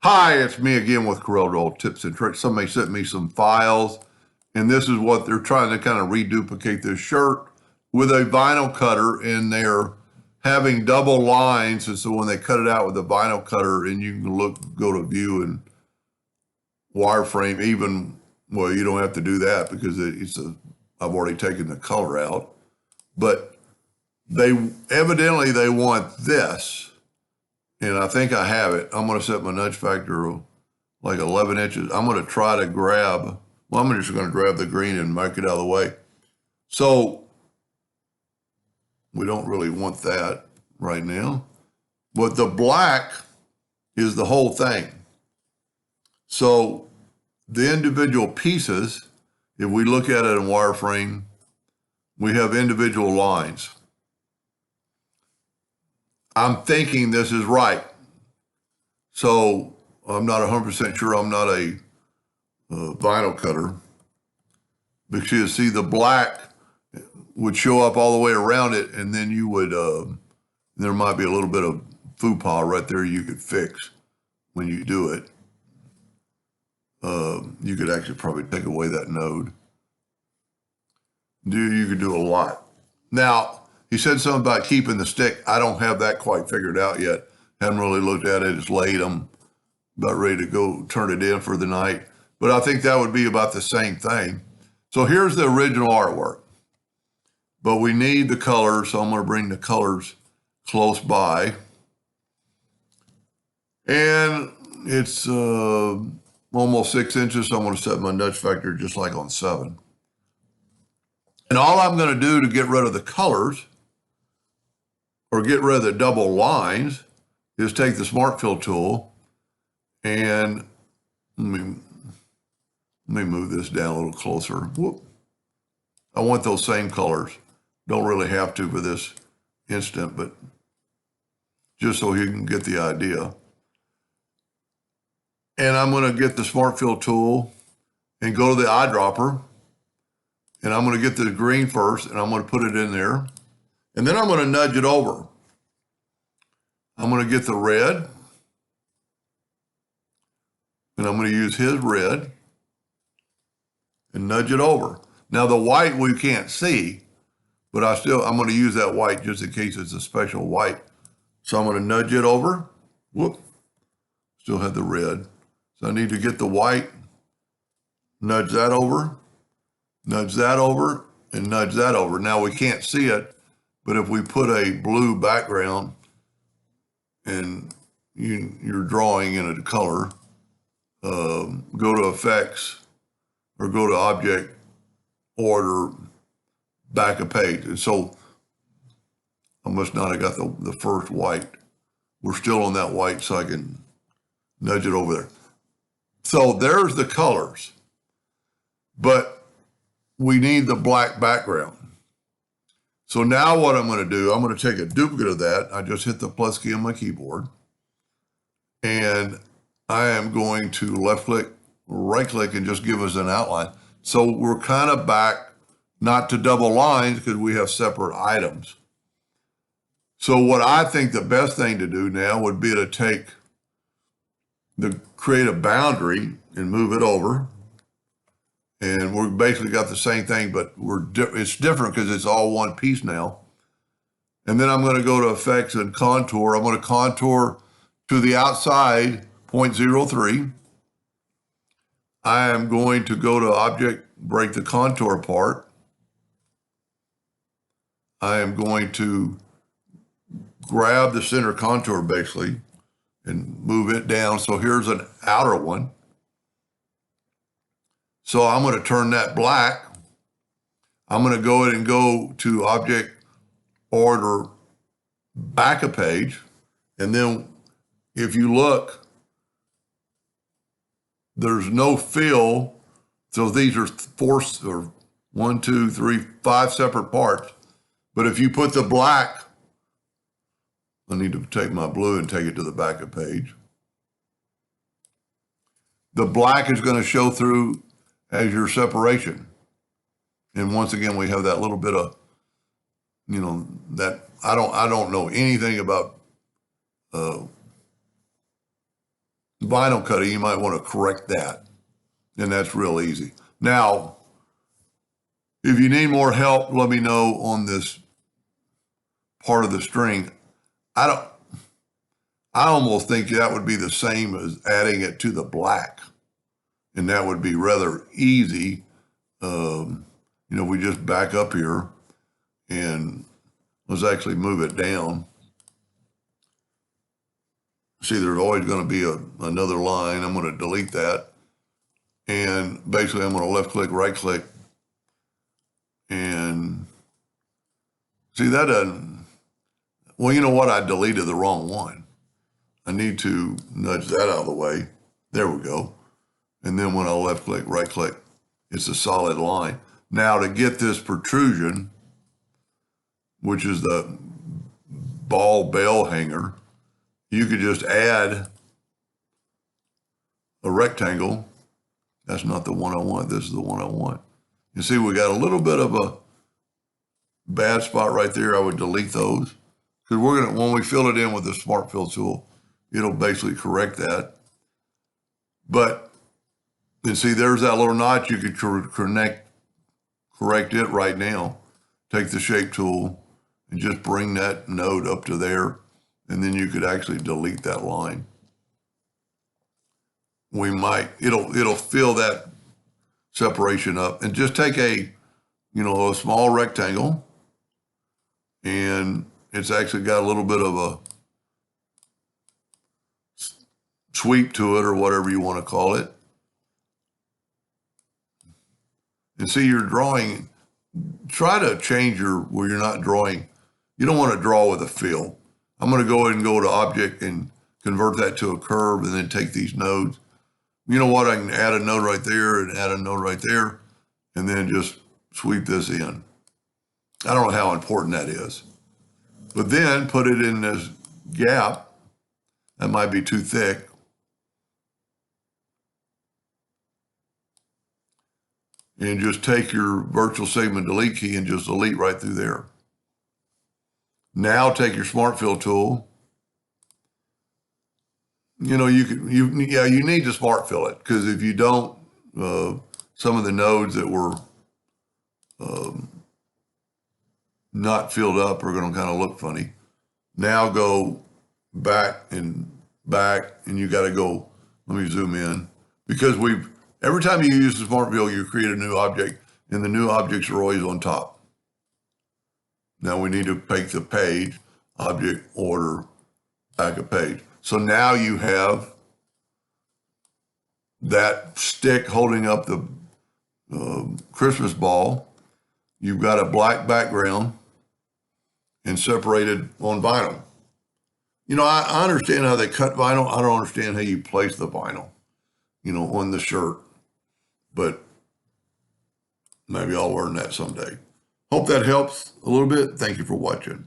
Hi, it's me again with CorelDraw tips and tricks. Somebody sent me some files, and this is what they're trying to kind of reduplicate this shirt with a vinyl cutter, and they're having double lines. And so when they cut it out with a vinyl cutter, and you can go to view and wireframe, well, you don't have to do that because I've already taken the color out. But they want this. And I think I have it. I'm going to set my nudge factor like 11 inches. I'm going to try to I'm just going to grab the green and make it out of the way. So we don't really want that right now. But the black is the whole thing. So the individual pieces, if we look at it in wireframe, we have individual lines. I'm thinking this is right. So I'm not 100% sure. I'm not a vinyl cutter. Because you see the black would show up all the way around it, and then you would, there might be a little bit of faux pas right there you could fix when you do it. You could actually probably take away that node. You could do a lot. Now, he said something about keeping the stick. I don't have that quite figured out yet. Haven't really looked at it. It's late. I'm about ready to go turn it in for the night. But I think that would be about the same thing. So here's the original artwork. But we need the colors, so I'm going to bring the colors close by. And it's almost 6 inches, so I'm going to set my nudge factor just like on 7. And all I'm going to do to get rid of the colors or get rid of the double lines is take the Smart Fill tool and let me move this down a little closer. Whoop. I want those same colors. Don't really have to for this instant, but just so you can get the idea. And I'm going to get the Smart Fill tool and go to the eyedropper. And I'm going to get the green first, and I'm going to put it in there. And then I'm going to nudge it over. I'm going to get the red. And I'm going to use his red and nudge it over. Now the white we can't see, but I'm going to use that white just in case it's a special white. So I'm going to nudge it over. Whoop. Still have the red. So I need to get the white, nudge that over, nudge that over, and nudge that over. Now we can't see it, but if we put a blue background and you're drawing in a color, go to Effects or go to Object, Order, Back a Page. And so I must not have got the first white. We're still on that white, so I can nudge it over there. So there's the colors, but we need the black background. So now what I'm going to do, I'm going to take a duplicate of that. I just hit the plus key on my keyboard. And I am going to left click, right click, and just give us an outline. So we're kind of back, not to double lines because we have separate items. So what I think the best thing to do now would be to create a boundary and move it over. And we've basically got the same thing, but it's different because it's all one piece now. And then I'm going to go to Effects and Contour. I'm going to contour to the outside 0.03. I am going to go to Object, break the contour apart. I am going to grab the center contour basically and move it down. So here's an outer one. So I'm going to turn that black. I'm going to go ahead and go to Object, Order, Back a Page. And then if you look, there's no fill. So these are 5 separate parts. But if you put the black, I need to take my blue and take it to the back of page. The black is going to show through as your separation. And once again, we have that little bit of, that I don't know anything about vinyl cutting, you might want to correct that. And that's real easy. Now, if you need more help, let me know on this part of the string. I almost think that would be the same as adding it to the black. And that would be rather easy. We just back up here and let's actually move it down. See, there's always going to be another line. I'm going to delete that. And basically, I'm going to left click, right click. And see, that doesn't, well, you know what? I deleted the wrong one. I need to nudge that out of the way. There we go. And then when I left click, right click, it's a solid line. Now to get this protrusion, which is the ball bell hanger, you could just add a rectangle. That's not the one I want. This is the one I want. You see, we got a little bit of a bad spot right there. I would delete those because when we fill it in with the Smart Fill tool, it'll basically correct that. But, and see, there's that little notch. You could correct it right now. Take the shape tool and just bring that node up to there. And then you could actually delete that line. It'll fill that separation up, and just take a small rectangle, and it's actually got a little bit of a sweep to it, or whatever you want to call it. And see, you're drawing, try to change where you're not drawing. You don't want to draw with a fill. I'm going to go ahead and go to object and convert that to a curve, and then take these nodes. You know what? I can add a node right there and add a node right there, and then just sweep this in. I don't know how important that is. But then put it in this gap. That might be too thick. And just take your virtual segment delete key and just delete right through there. Now take your Smart Fill tool. You need to Smart Fill it, because if you don't, some of the nodes that were not filled up are going to kind of look funny. Now go back, and you got to go. Let me zoom in, because every time you use the Smart Fill, you create a new object, and the new objects are always on top. Now we need to take the page, object, order, back a page. So now you have that stick holding up the Christmas ball. You've got a black background and separated on vinyl. I understand how they cut vinyl. I don't understand how you place the vinyl, on the shirt. But maybe I'll learn that someday. Hope that helps a little bit. Thank you for watching.